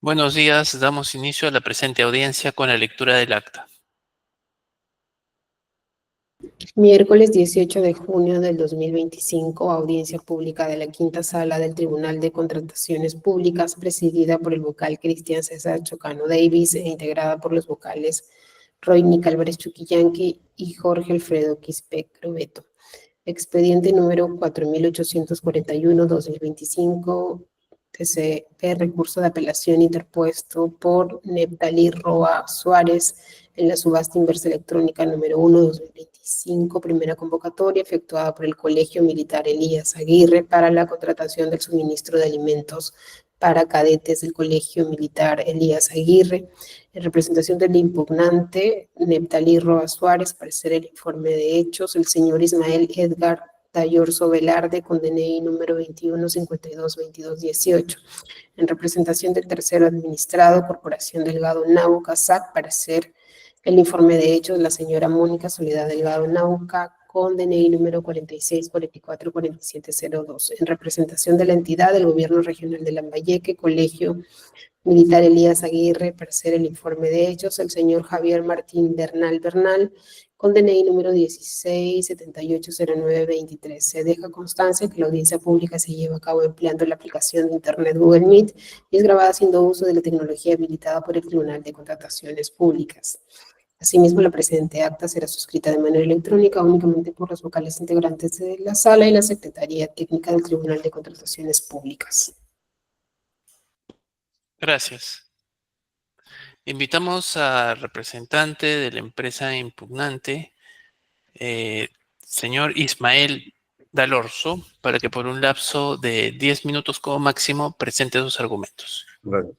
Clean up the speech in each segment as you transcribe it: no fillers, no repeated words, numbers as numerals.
Buenos días, damos inicio a la presente audiencia con la lectura del acta. Miércoles 18 de junio del 2025, audiencia pública de la Quinta Sala del Tribunal de Contrataciones Públicas, presidida por el vocal Cristian César Chocano Davis e integrada por los vocales Roy Álvarez Chuquillanqui y Jorge Alfredo Quispe Crobeto. Expediente número 4841-2025, TCP, recurso de apelación interpuesto por Neptalí Roa Suárez en la subasta inversa electrónica número 1-2025, primera convocatoria efectuada por el Colegio Militar Elías Aguirre para la contratación del suministro de alimentos para cadetes del Colegio Militar Elías Aguirre. En representación del impugnante, Neptalí Roa Suárez, para hacer el informe de hechos, el señor Ismael Edgar Tayorzo Velarde, con DNI número 21522218. En representación del tercero administrado, Corporación Delgado Nauca, SAC, para hacer el informe de hechos, la señora Mónica Soledad Delgado Nauca, con DNI número 46444702. En representación de la entidad del Gobierno Regional de Lambayeque, Colegio Militar Elías Aguirre, para hacer el informe de hechos, el señor Javier Martín Bernal, con DNI número 16780923. Se deja constancia que la audiencia pública se lleva a cabo empleando la aplicación de Internet Google Meet y es grabada haciendo uso de la tecnología habilitada por el Tribunal de Contrataciones Públicas. Asimismo, la presente acta será suscrita de manera electrónica únicamente por los vocales integrantes de la sala y la Secretaría Técnica del Tribunal de Contrataciones Públicas. Gracias. Invitamos al representante de la empresa impugnante, señor Ismael Dalorzo, para que por un lapso de 10 minutos como máximo presente sus argumentos. Gracias.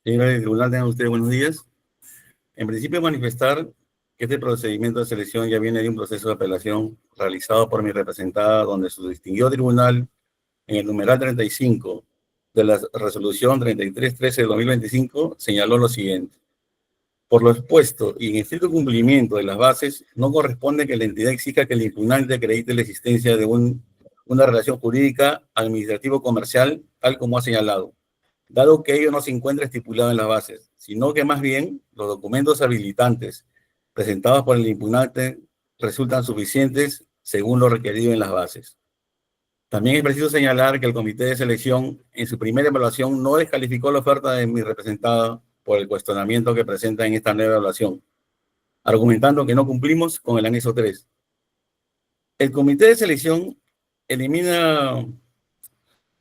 Señores del tribunal, tengan ustedes buenos días. En principio, manifestar que este procedimiento de selección ya viene de un proceso de apelación realizado por mi representada, donde su distinguido tribunal, en el numeral 35 de la resolución 3313 de 2025, señaló lo siguiente. Por lo expuesto y en estricto cumplimiento de las bases, no corresponde que la entidad exija que el impugnante acredite la existencia de una relación jurídica administrativo-comercial, tal como ha señalado, dado que ello no se encuentra estipulado en las bases, sino que más bien los documentos habilitantes presentados por el impugnante resultan suficientes según lo requerido en las bases. También es preciso señalar que el comité de selección en su primera evaluación no descalificó la oferta de mi representada por el cuestionamiento que presenta en esta nueva evaluación, argumentando que no cumplimos con el anexo 3. El comité de selección elimina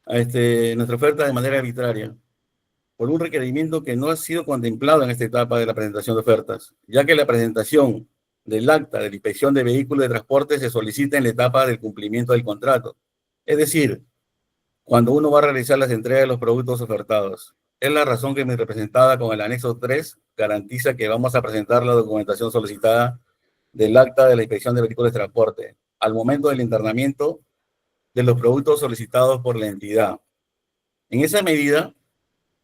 nuestra oferta de manera arbitraria, por un requerimiento que no ha sido contemplado en esta etapa de la presentación de ofertas, ya que la presentación del acta de la inspección de vehículos de transporte se solicita en la etapa del cumplimiento del contrato. Es decir, cuando uno va a realizar las entregas de los productos ofertados. Es la razón que mi representada con el anexo 3 garantiza que vamos a presentar la documentación solicitada del acta de la inspección de vehículos de transporte al momento del internamiento de los productos solicitados por la entidad. En esa medida,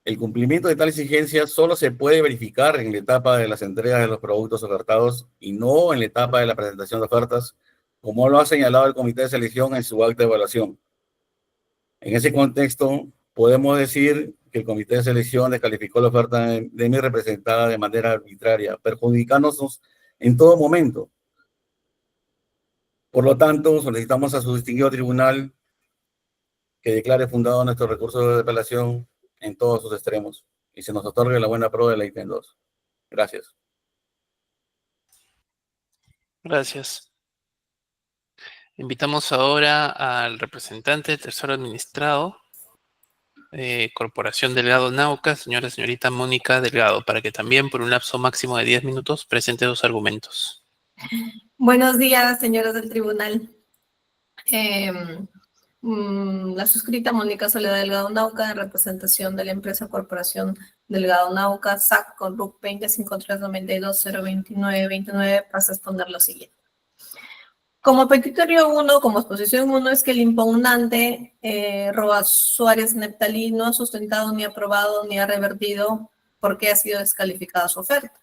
el cumplimiento de tal exigencia solo se puede verificar en la etapa de las entregas de los productos ofertados y no en la etapa de la presentación de ofertas, como lo ha señalado el comité de selección en su acta de evaluación. En ese contexto, podemos decir que el comité de selección descalificó la oferta de mi representada de manera arbitraria, perjudicándonos en todo momento. Por lo tanto, solicitamos a su distinguido tribunal que declare fundado nuestro recurso de apelación en todos sus extremos y se nos otorgue la buena prueba de la ítem 2. Gracias. Gracias. Invitamos ahora al representante del tercero administrado, Corporación Delgado Nauca, señorita Mónica Delgado, para que también por un lapso máximo de 10 minutos presente sus argumentos. Buenos días, señores del tribunal. La suscrita Mónica Soledad Delgado Nauca, en representación de la empresa Corporación Delgado Nauca, SAC, con RUC 205392-02929, pasa a exponer lo siguiente. Como petitorio 1, como exposición 1, es que el impugnante Roa Suárez Neptalí no ha sustentado, ni aprobado, ni ha revertido por qué ha sido descalificada su oferta.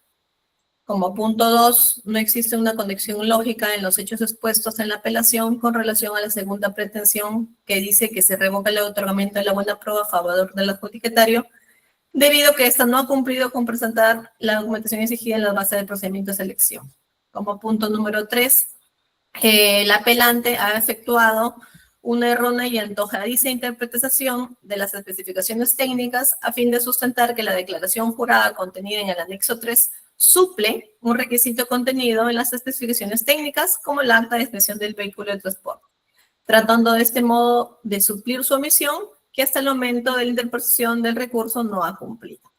Como punto 2, no existe una conexión lógica en los hechos expuestos en la apelación con relación a la segunda pretensión que dice que se revoca el otorgamiento de la buena prueba a favor del adjudicatario, debido a que ésta no ha cumplido con presentar la documentación exigida en la base del procedimiento de selección. Como punto número 3, el apelante ha efectuado una errónea y antojadiza interpretación de las especificaciones técnicas a fin de sustentar que la declaración jurada contenida en el anexo 3 suple un requisito contenido en las especificaciones técnicas como el acta de expresión del vehículo de transporte, tratando de este modo de suplir su omisión que hasta el momento de la interposición del recurso no ha cumplido.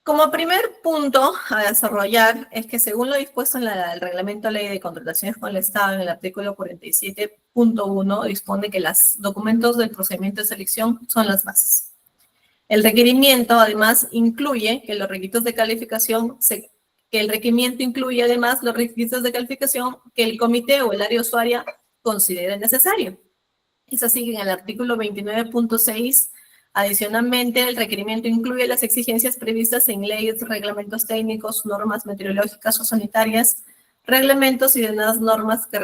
Como primer punto a desarrollar es que según lo dispuesto en el Reglamento de Ley de Contrataciones con el Estado, en el artículo 47.1, dispone que los documentos del procedimiento de selección son las bases. El requerimiento, además, incluye que los requisitos de calificación, que el requerimiento incluye además los requisitos de calificación que el comité o el área usuaria considere necesario. Es así que en el artículo 29.6, adicionalmente, el requerimiento incluye las exigencias previstas en leyes, reglamentos técnicos, normas meteorológicas o sanitarias, reglamentos y demás normas que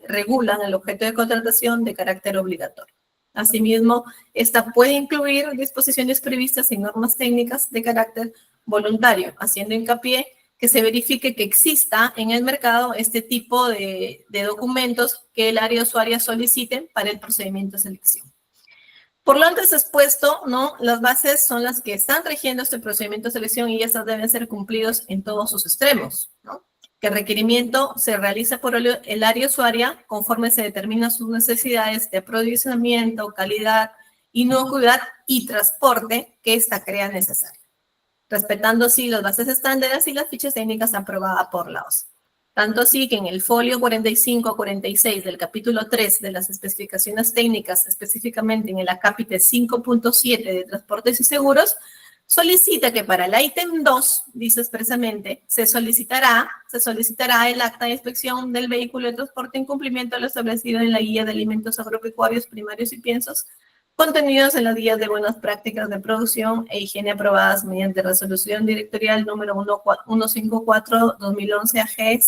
regulan el objeto de contratación de carácter obligatorio. Asimismo, esta puede incluir disposiciones previstas en normas técnicas de carácter voluntario, haciendo hincapié que se verifique que exista en el mercado este tipo de documentos que el área usuaria solicite para el procedimiento de selección. Por lo antes expuesto, ¿no? Las bases son las que están rigiendo este procedimiento de selección y estas deben ser cumplidos en todos sus extremos, ¿no? Que el requerimiento se realiza por el área usuaria conforme se determinan sus necesidades de aprovisionamiento, calidad, inocuidad y transporte que ésta crea necesario, respetando así las bases estándares y las fichas técnicas aprobadas por la OCDE. Tanto así que en el folio 45-46 del capítulo 3 de las especificaciones técnicas, específicamente en el acápite 5.7 de transportes y seguros, solicita que para el ítem 2, dice expresamente, se solicitará el acta de inspección del vehículo de transporte en cumplimiento a lo establecido en la guía de alimentos agropecuarios primarios y piensos, contenidos en las guías de buenas prácticas de producción e higiene aprobadas mediante resolución directorial número 154-2011 AG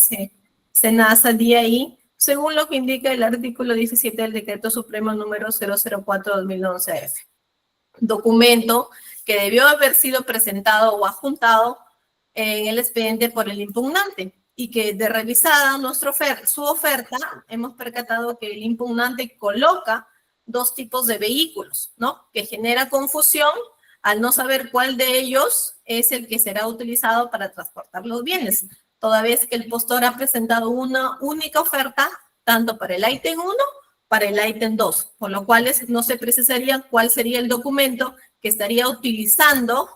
SENASA-DIAI, según lo que indica el artículo 17 del Decreto Supremo número 004-2011 AF. Documento que debió haber sido presentado o adjuntado en el expediente por el impugnante y que de revisada su oferta hemos percatado que el impugnante coloca dos tipos de vehículos, ¿no? Que genera confusión al no saber cuál de ellos es el que será utilizado para transportar los bienes, toda vez que el postor ha presentado una única oferta, tanto para el ítem 1, para el ítem 2, por lo cual no se precisaría cuál sería el documento que estaría utilizando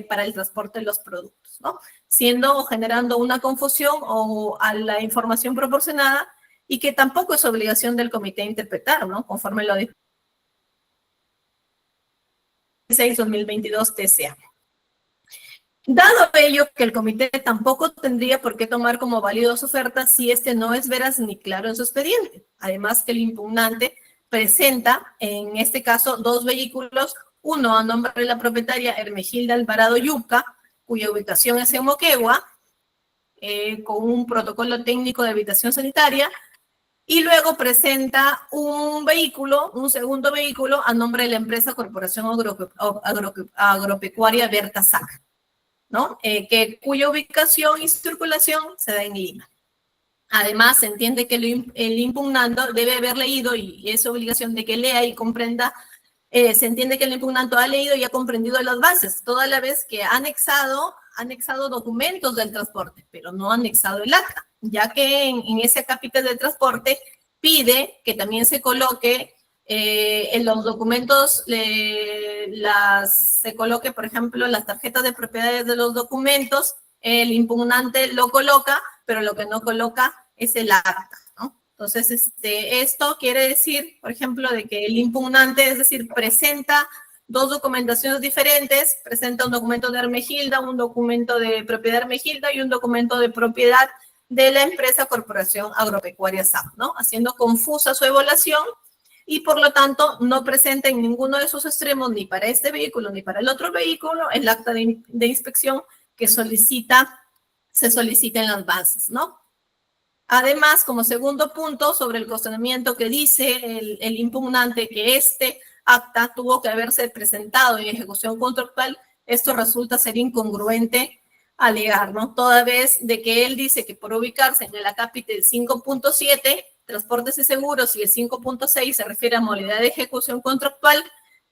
para el transporte de los productos, ¿no? Siendo o generando una confusión o a la información proporcionada y que tampoco es obligación del comité interpretar, ¿no? Conforme lo dice 2022 TCA. Dado ello que el comité tampoco tendría por qué tomar como válido su oferta si este no es veraz ni claro en su expediente. Además que el impugnante presenta, en este caso, dos vehículos, uno a nombre de la propietaria Hermegilda Alvarado Yuca, cuya ubicación es en Moquegua, con un protocolo técnico de habitación sanitaria, y luego presenta un segundo vehículo a nombre de la empresa Corporación Agropecuaria Bertasac, ¿no? Cuya ubicación y circulación se da en Lima. Además, se entiende que el impugnante debe haber leído, y es obligación de que lea y comprenda, se entiende que el impugnante ha leído y ha comprendido las bases, toda la vez que ha anexado documentos del transporte, pero no ha anexado el acta, ya que en ese capítulo de transporte pide que también se coloque en los documentos, se coloque, por ejemplo, las tarjetas de propiedades de los documentos, el impugnante lo coloca, pero lo que no coloca es el acta, ¿no? Entonces, esto quiere decir, por ejemplo, de que el impugnante, es decir, presenta dos documentaciones diferentes, presenta un documento de Hermegilda, un documento de propiedad de Hermegilda y un documento de propiedad de la empresa Corporación Agropecuaria SAP, ¿no? Haciendo confusa su evaluación y por lo tanto no presenta en ninguno de sus extremos, ni para este vehículo ni para el otro vehículo, el acta de inspección que se solicita en las bases, ¿no? Además, como segundo punto, sobre el cuestionamiento que dice el impugnante que este acta tuvo que haberse presentado en ejecución contractual, esto resulta ser incongruente alegar, ¿no? Toda vez de que él dice que por ubicarse en el acápite del 5.7, transportes y seguros, y el 5.6 se refiere a modalidad de ejecución contractual,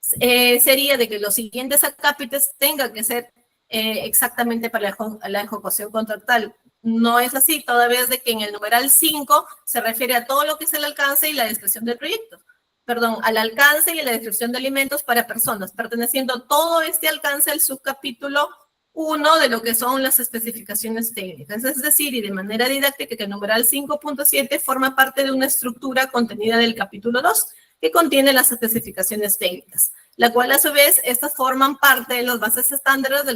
sería de que los siguientes acápites tengan que ser exactamente para la ejecución contractual. No es así, toda vez de que en el numeral 5 se refiere a todo lo que es el alcance y la descripción del proyecto. Perdón, al alcance y la descripción de alimentos para personas, perteneciendo todo este alcance al subcapítulo 1 de lo que son las especificaciones técnicas. Es decir, y de manera didáctica, que el numeral 5.7 forma parte de una estructura contenida del capítulo 2, que contiene las especificaciones técnicas, la cual a su vez, estas forman parte de las bases estándares de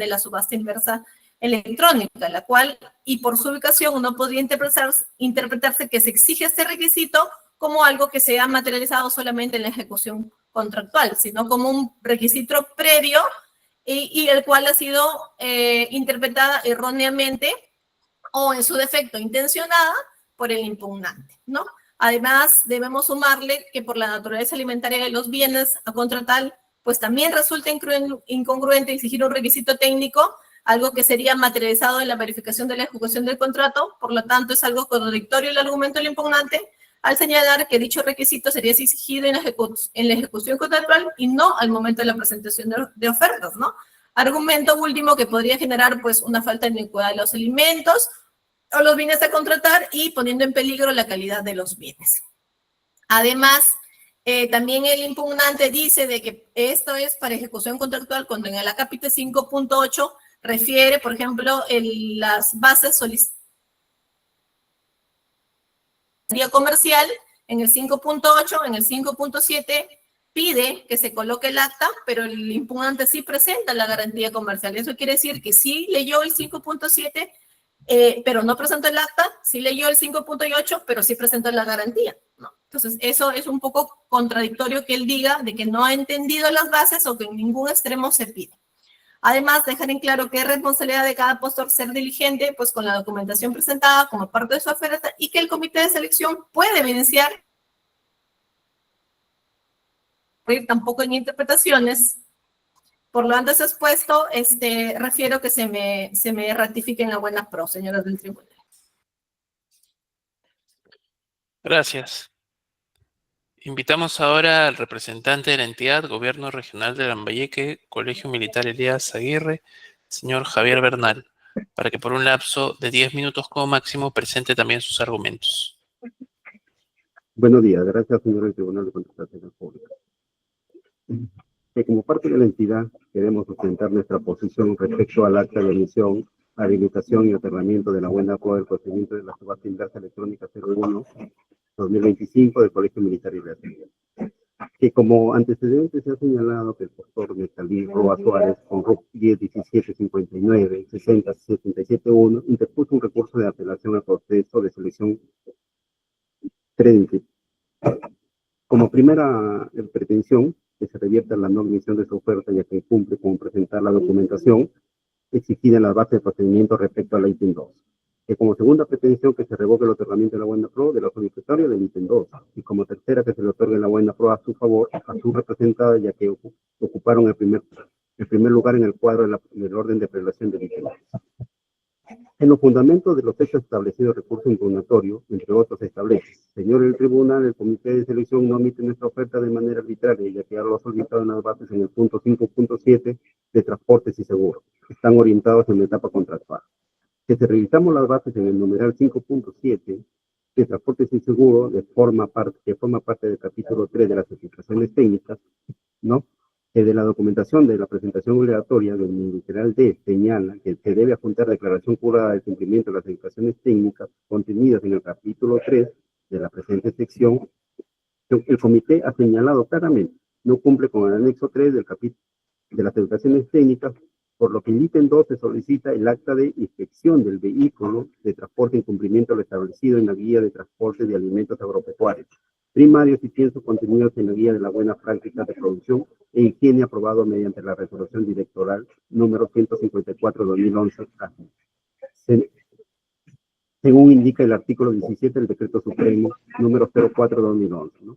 la subasta inversa electrónica, la cual, y por su ubicación, no podría interpretarse que se exige este requisito como algo que se ha materializado solamente en la ejecución contractual, sino como un requisito previo y el cual ha sido interpretada erróneamente o en su defecto intencionada por el impugnante, ¿no? Además, debemos sumarle que por la naturaleza alimentaria de los bienes a contratar, pues también resulta incongruente exigir un requisito técnico, algo que sería materializado en la verificación de la ejecución del contrato. Por lo tanto, es algo contradictorio el argumento del impugnante al señalar que dicho requisito sería exigido en la ejecución contractual y no al momento de la presentación de ofertas, ¿no? Argumento último que podría generar, pues, una falta de iniquidad de los alimentos o los bienes a contratar y poniendo en peligro la calidad de los bienes. Además, también el impugnante dice de que esto es para ejecución contractual cuando en el acápite 5.8 refiere, por ejemplo, las bases solicitadas comercial, en el 5.8, en el 5.7 pide que se coloque el acta, pero el impugnante sí presenta la garantía comercial. Eso quiere decir que sí leyó el 5.7, pero no presentó el acta, sí leyó el 5.8, pero sí presentó la garantía, ¿no? Entonces, eso es un poco contradictorio que él diga de que no ha entendido las bases o que en ningún extremo se pide. Además, dejar en claro que es responsabilidad de cada postor ser diligente, pues, con la documentación presentada como parte de su oferta y que el comité de selección puede evidenciar, tampoco en interpretaciones. Por lo antes expuesto, refiero que se me ratifique en la buena pro, señoras del tribunal. Gracias. Invitamos ahora al representante de la entidad, Gobierno Regional de Lambayeque, Colegio Militar Elías Aguirre, señor Javier Bernal, para que por un lapso de 10 minutos como máximo presente también sus argumentos. Buenos días, gracias, señor del Tribunal de Contratación Pública. Como parte de la entidad, queremos sustentar nuestra posición respecto al acta de emisión, habilitación y aterramiento de la buena pro del procedimiento de la subasta inversa electrónica 01-2025 del Colegio Militar y Aguirre. Que como antecedente se ha señalado que el postor Neftalí Roa Suárez, con RUC 10-17-59-60-77-1, interpuso un recurso de apelación al proceso de selección 30. Como primera pretensión, que se revierta la no admisión de su oferta, ya que incumple con presentar la documentación exigida en las bases de procedimiento respecto al ítem 2. Que como segunda pretensión, que se revoque el otorgamiento de la buena pro de la solicitaria del ítem 2. Y como tercera, que se le otorgue la buena pro a su favor, a su representada, ya que ocuparon el primer lugar en el cuadro del orden de prelación del ítem 2. En los fundamentos de los hechos establecidos recurso impugnatorio, entre otros, se establece: señor el tribunal, el comité de selección no omite nuestra oferta de manera arbitraria, ya que ya lo ha solicitado en las bases en el punto 5.7 de transportes y seguros. Están orientados en la etapa contractual. Que si revisamos las bases en el numeral 5.7 de transportes y seguros, que forma parte del capítulo 3 de las especificaciones técnicas, ¿no? Que de la documentación de la presentación obligatoria del literal D señala que se debe adjuntar declaración jurada del cumplimiento de las indicaciones técnicas contenidas en el capítulo 3 de la presente sección. El comité ha señalado claramente no cumple con el anexo 3 del capítulo de las indicaciones técnicas, por lo que en ítem 2 se solicita el acta de inspección del vehículo de transporte en cumplimiento de lo establecido en la guía de transporte de alimentos agropecuarios primarios y piensos contenidos en la guía de la buena práctica de producción e higiene aprobado mediante la resolución directoral número 154/2011, según indica el artículo 17 del decreto supremo número 04/2011, ¿no?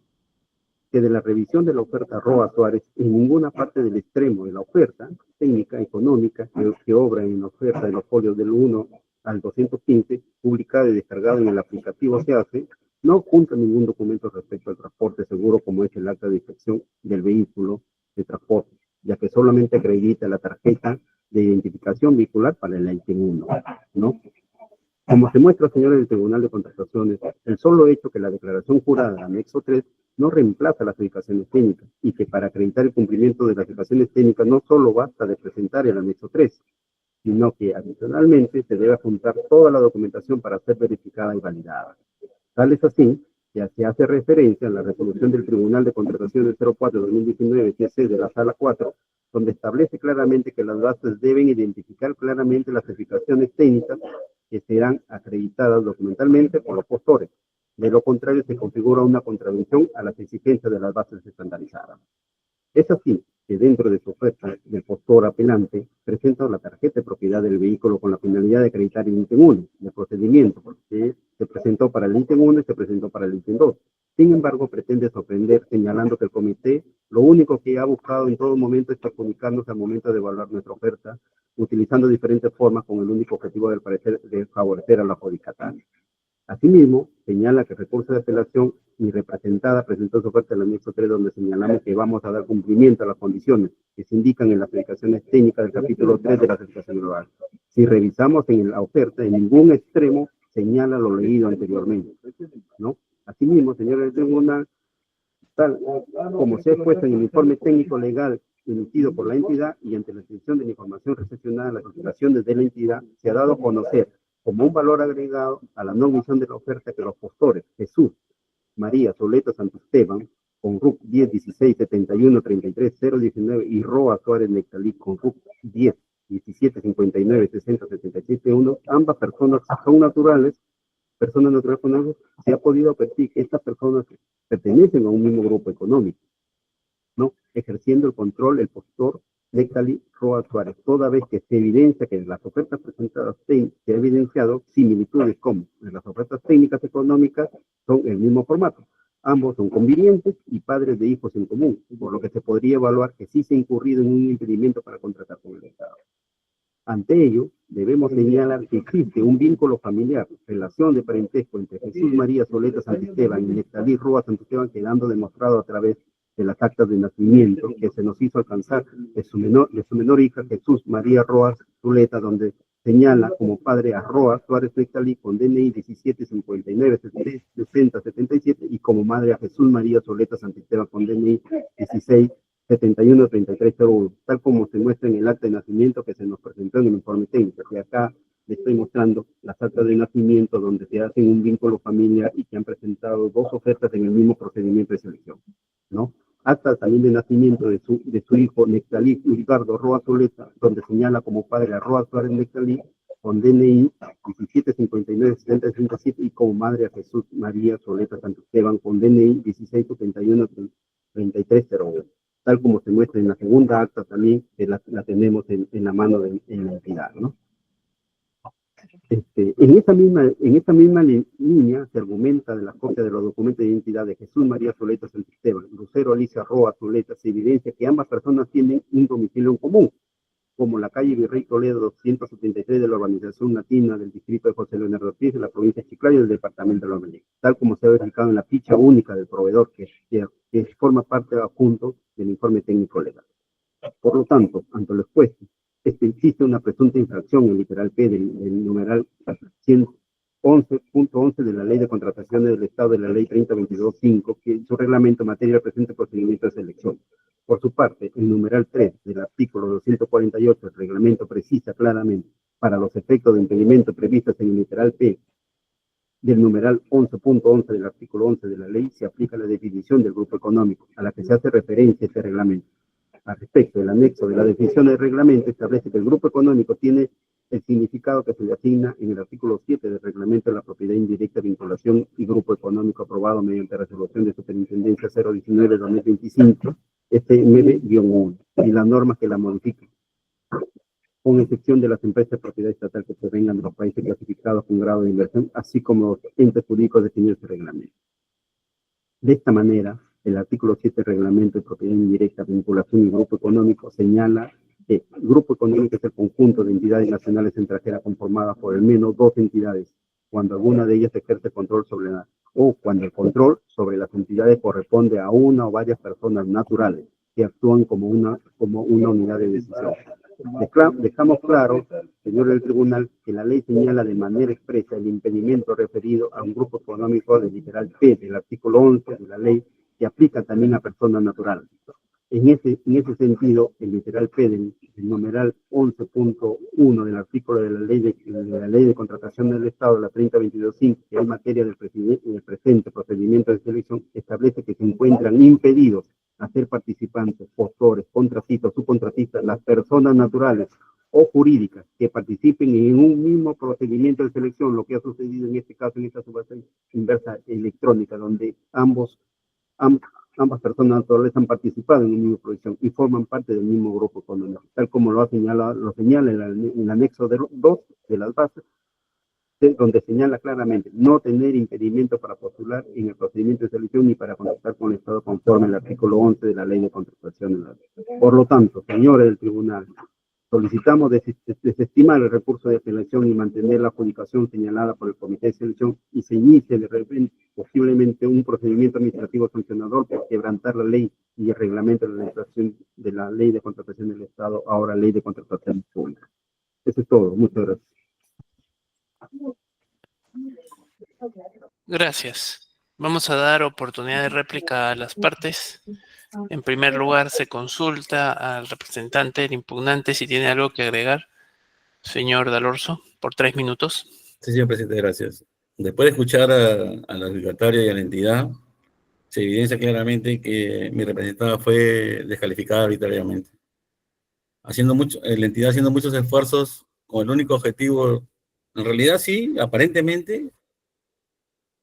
Que de la revisión de la oferta Roa Suárez, en ninguna parte del extremo de la oferta técnica económica que obra en la oferta de los folios del 1 al 215, publicada y descargada en el aplicativo SEACE, no junta ningún documento respecto al transporte seguro como es el acta de inspección del vehículo de transporte, ya que solamente acredita la tarjeta de identificación vehicular para el ítem 1, ¿no? Como se muestra, señores del Tribunal de Contrataciones, el solo hecho que la declaración jurada anexo 3 no reemplaza las verificaciones técnicas y que para acreditar el cumplimiento de las verificaciones técnicas no solo basta de presentar el anexo 3, sino que adicionalmente se debe juntar toda la documentación para ser verificada y validada. Tal es así que se hace referencia a la resolución del Tribunal de Contrataciones 04-2019 TC de la Sala 4, donde establece claramente que las bases deben identificar claramente las verificaciones técnicas que serán acreditadas documentalmente por los postores. De lo contrario, se configura una contravención a las exigencias de las bases estandarizadas. Es así que dentro de su oferta, el postor apelante presenta la tarjeta de propiedad del vehículo con la finalidad de acreditar el ítem 1 del procedimiento, porque se presentó para el ítem 1 y se presentó para el ítem 2. Sin embargo, pretende sorprender señalando que el comité lo único que ha buscado en todo momento es perjudicarnos al momento de evaluar nuestra oferta, utilizando diferentes formas con el único objetivo de favorecer a la adjudicataria. Asimismo, señala que el recurso de apelación mi representada presentó su oferta en el anexo 3, donde señalamos que vamos a dar cumplimiento a las condiciones que se indican en las aplicaciones técnicas del capítulo 3 de la certificación global. Si revisamos en la oferta, en ningún extremo señala lo leído anteriormente, ¿no? Asimismo, señores del tribunal, tal como se ha expuesto en el informe técnico legal emitido por la entidad y ante la extensión de la información recepcionada en las notificaciones de la entidad, se ha dado a conocer como un valor agregado a la no omisión de la oferta que los postores Jesús María Soleta Santisteban con RUC 10 16 71 33 019 y Roa Suárez Nectalí con RUC 10 17 59 60 77 1, ambas personas son naturales, personas naturales con algo, se ha podido percibir que estas personas pertenecen a un mismo grupo económico, ¿no? Ejerciendo el control el postor Nectalí Roa Suárez, toda vez que se evidencia que en las ofertas presentadas se ha evidenciado similitudes como en las ofertas técnicas económicas son el mismo formato. Ambos son convivientes y padres de hijos en común, por lo que se podría evaluar que sí se ha incurrido en un impedimento para contratar con el Estado. Ante ello, debemos señalar que existe un vínculo familiar, relación de parentesco entre Jesús María Soleta Santisteban y Nectalí Roa Santisteban, quedando demostrado a través de las actas de nacimiento que se nos hizo alcanzar de su menor hija Jesús María Roa Zuleta, donde señala como padre a Roa Suárez Nectalí con DNI 17 59 60 77 y como madre a Jesús María Soleta Santisteban con DNI 16 71 33 01, tal como se muestra en el acta de nacimiento que se nos presentó en el informe técnico, que acá le estoy mostrando las actas de nacimiento donde se hacen un vínculo familiar y que han presentado dos ofertas en el mismo procedimiento de selección, ¿no? Acta también de nacimiento de su hijo Nectalí Ricardo Roa Zuleta, donde señala como padre a Roa Suárez Nectalí con DNI 17 59 70 67 y como madre a Jesús María Soleta Santisteban con DNI 16 71 33 01. Tal como se muestra en la segunda acta también, que la tenemos en la mano en la entidad, ¿no? En esta misma línea se argumenta de la copia de los documentos de identidad de Jesús María Soleta Santisteban, Lucero Alicia Roa Zuleta, se evidencia que ambas personas tienen un domicilio en común, como la calle Virrey Toledo 273 de la urbanización latina del distrito de José Leonardo Ortiz de la provincia de Chiclayo del departamento de Lambayeque, tal como se ha verificado en la ficha única del proveedor que forma parte adjunto del informe técnico legal. Por lo tanto, ante lo expuesto, existe una presunta infracción en el literal P del numeral 111.11 de la Ley de Contrataciones del Estado de la Ley 3022.5, que en su reglamento en materia del presente procedimiento de selección. Por su parte, el numeral 3 del artículo 248 del reglamento precisa claramente, para los efectos de impedimento previstos en el literal P del numeral 11.11 del artículo 11 de la ley, se aplica la definición del grupo económico, a la que se hace referencia este reglamento. Al respecto, el anexo de la definición del reglamento establece que el grupo económico tiene el significado que se le asigna en el artículo 7 del reglamento de la propiedad indirecta, vinculación y grupo económico aprobado mediante resolución de superintendencia 019-2025, SMB-1, y las normas que la modifican, con excepción de las empresas de propiedad estatal que provengan de los países clasificados con grado de inversión, así como los entes jurídicos definidos en el reglamento. De esta manera, el artículo 7 del reglamento de propiedad indirecta, vinculación y grupo económico señala Grupo económico es el conjunto de entidades nacionales extranjeras conformadas por al menos dos entidades, cuando alguna de ellas ejerce control o cuando el control sobre las entidades corresponde a una o varias personas naturales que actúan como una unidad de decisión. Dejamos claro, señor del tribunal, que la ley señala de manera expresa el impedimento referido a un grupo económico del literal P del artículo 11 de la ley, que aplica también a personas naturales. En ese sentido, el literal P del numeral 11.1 del artículo de la ley de contratación del Estado, la 3022.5, que es materia del presente procedimiento de selección, establece que se encuentran impedidos a ser participantes, postores, contratistas, subcontratistas, las personas naturales o jurídicas que participen en un mismo procedimiento de selección, lo que ha sucedido en este caso, en esta subasta inversa electrónica, donde ambas personas naturales han participado en un mismo proyección y forman parte del mismo grupo económico, tal como lo señala en el anexo 2 de las bases, donde señala claramente no tener impedimento para postular en el procedimiento de selección ni para contactar con el Estado conforme al artículo 11 de la Ley de Contratación. Por lo tanto, señores del tribunal, solicitamos desestimar el recurso de apelación y mantener la adjudicación señalada por el Comité de Selección y se inicie de repente posiblemente un procedimiento administrativo sancionador por quebrantar la ley y el reglamento de la legislación de la Ley de Contratación del Estado, ahora Ley de Contratación Pública. Eso es todo. Muchas gracias. Gracias. Vamos a dar oportunidad de réplica a las partes. En primer lugar, se consulta al representante del impugnante si tiene algo que agregar. Señor Dalorzo, por 3 minutos. Sí, señor presidente, gracias. Después de escuchar al adjudicatario y a la entidad, se evidencia claramente que mi representada fue descalificada arbitrariamente. La entidad haciendo muchos esfuerzos con el único objetivo, en realidad sí, aparentemente,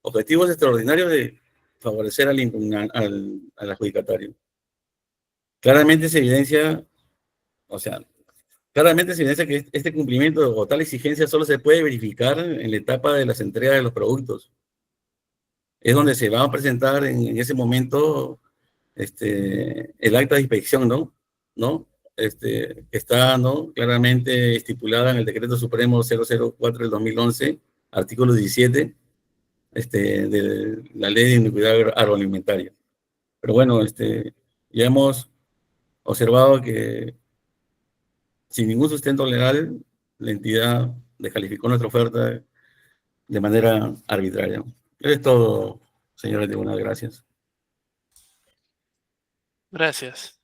objetivos extraordinarios de favorecer al adjudicatario. Claramente se evidencia, que este cumplimiento o tal exigencia solo se puede verificar en la etapa de las entregas de los productos. Es donde se va a presentar en ese momento el acta de inspección, ¿no? Está, ¿no?, claramente estipulada en el Decreto Supremo 004 del 2011, artículo 17, de la Ley de Inocuidad Agroalimentaria. Pero bueno, ya hemos observado que sin ningún sustento legal, la entidad descalificó nuestra oferta de manera arbitraria. Eso es todo, señora tribunal, gracias. Gracias.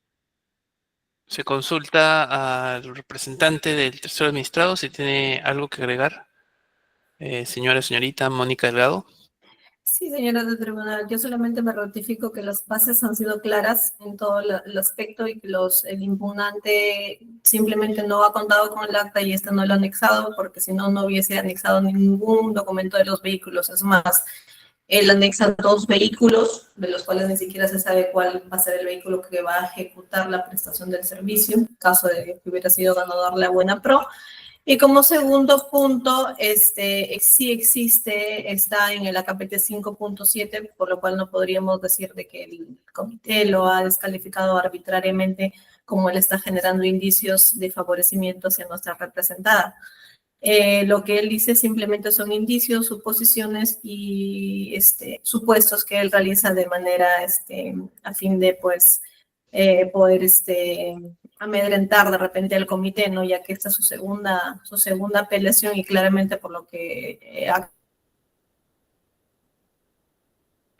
Se consulta al representante del tercero administrado si tiene algo que agregar. Señorita Mónica Delgado. Sí, señora del tribunal, yo solamente me ratifico que las bases han sido claras en todo el aspecto y que el impugnante simplemente no ha contado con el acta y no lo ha anexado, porque si no, no hubiese anexado ningún documento de los vehículos. Es más, él anexa 2 vehículos, de los cuales ni siquiera se sabe cuál va a ser el vehículo que va a ejecutar la prestación del servicio, en caso de que hubiera sido ganador la buena pro. Y como segundo punto, sí existe, está en el AKPT 5.7, por lo cual no podríamos decir de que el comité lo ha descalificado arbitrariamente, como él está generando indicios de favorecimiento hacia nuestra representada. Lo que él dice simplemente son indicios, suposiciones y supuestos que él realiza de manera a fin de pues poder amedrentar de repente al comité, ¿no? Ya que esta es su segunda apelación y claramente por lo que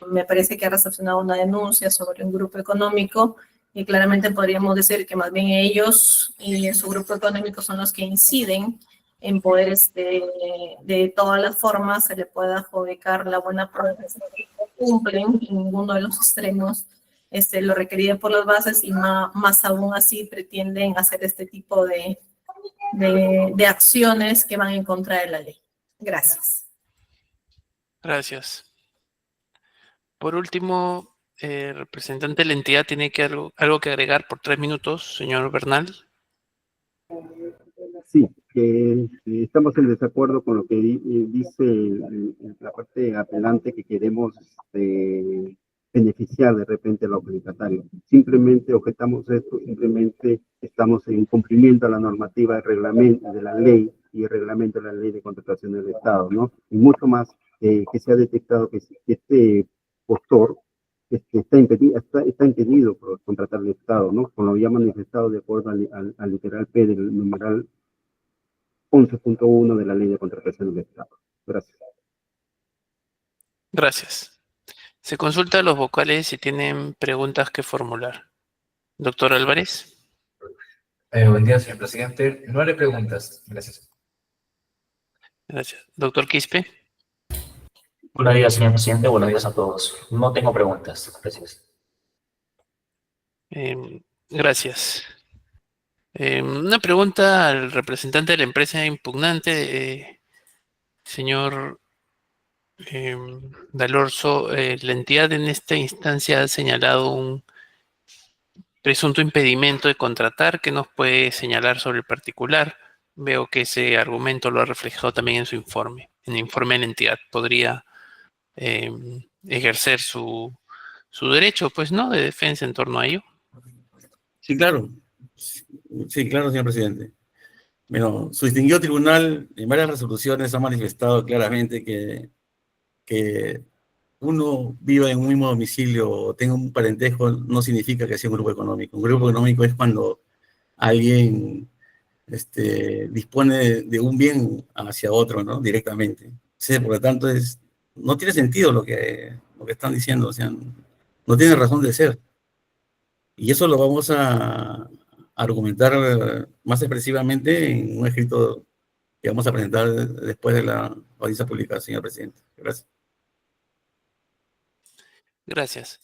me parece que ha recepcionado una denuncia sobre un grupo económico y claramente podríamos decir que más bien ellos y su grupo económico son los que inciden en poder de todas las formas se le pueda adjudicar la buena prueba, cumplen en ninguno de los extremos lo requerido por las bases y más aún así pretenden hacer este tipo de acciones que van en contra de la ley. Gracias. Gracias. Por último, el representante de la entidad tiene algo que agregar por 3 minutos, señor Bernal. Sí, que estamos en desacuerdo con lo que dice la parte apelante, que queremos beneficiar de repente al adjudicatario. Simplemente objetamos esto, simplemente estamos en cumplimiento a la normativa del reglamento de la ley y el reglamento de la ley de contratación del Estado, ¿no? Y mucho más que se ha detectado que este postor está impedido por contratar al Estado, ¿no? Como lo ya manifestado de acuerdo al literal P del numeral 11.1 de la ley de contratación del Estado. Gracias. Gracias. Se consulta a los vocales si tienen preguntas que formular. Doctor Álvarez. Buen día, señor presidente. No haré preguntas. Gracias. Gracias. Doctor Quispe. Buenos días, señor presidente. Buenos días a todos. No tengo preguntas. Gracias. Gracias. Una pregunta al representante de la empresa impugnante, señor Dalorzo. La entidad en esta instancia ha señalado un presunto impedimento de contratar. ¿Qué nos puede señalar sobre el particular? Veo que ese argumento lo ha reflejado también en su informe. En el informe de la entidad podría ejercer su derecho, pues, ¿no?, de defensa en torno a ello. Sí, claro. Sí, claro, señor presidente. Bueno, su distinguido tribunal en varias resoluciones ha manifestado claramente que uno viva en un mismo domicilio o tenga un parentesco no significa que sea un grupo económico. Un grupo económico es cuando alguien dispone de un bien hacia otro, ¿no? Directamente. Sí, por lo tanto, no tiene sentido lo que están diciendo, o sea, no tiene razón de ser. Y eso lo vamos a argumentar más expresivamente en un escrito que vamos a presentar después de la audiencia pública, señor presidente. Gracias. Gracias.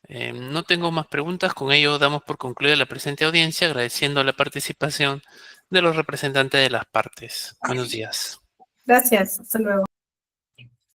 No tengo más preguntas. Con ello damos por concluida la presente audiencia, agradeciendo la participación de los representantes de las partes. Buenos días. Gracias. Hasta luego.